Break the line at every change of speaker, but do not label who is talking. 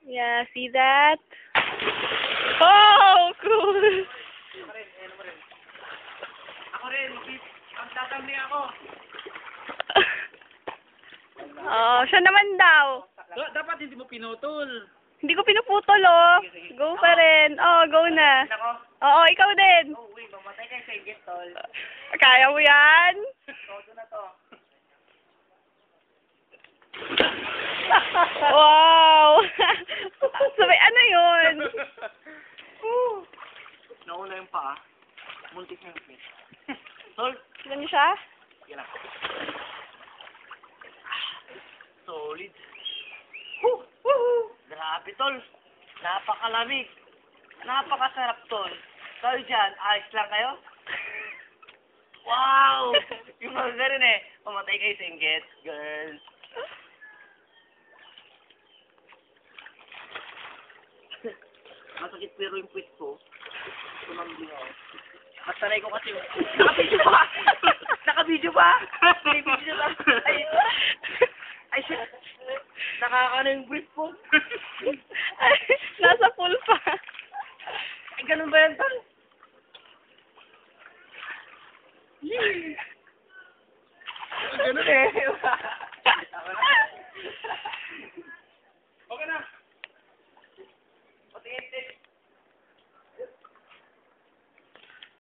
Yeah, see that? Oh, cool.
Ako rin, ang tatambling ako.
Oh, siya naman daw.
Dapat hindi mo pinutol.
Hindi ko pinuputol, oh. Go pa rin. Oh, go na.
Nako.
Oo, ikaw din.
Oh, wait, mamatay kayo sa igit, tol.
Kaya mo yan?
Todo na to.
Wow! Sabi, ano yun?
Nauna yung paa. Muntik na yung fit. Tol,
Ganun siya?
yan na. Solid. Grabe, tol. Napakalamig. Napakasarap, tol. Tol dyan, ayos lang kayo? Wow! Yung mga ganun eh. Pamatay kayo sa inggit, girls. Masakit pero yung puwit ko. Tumambling ako. Masanay ko kasi yung... Naka-video ba? Naka-video ba? May video ba? Ay, shit. Nakakano yung brief ko.
Nasa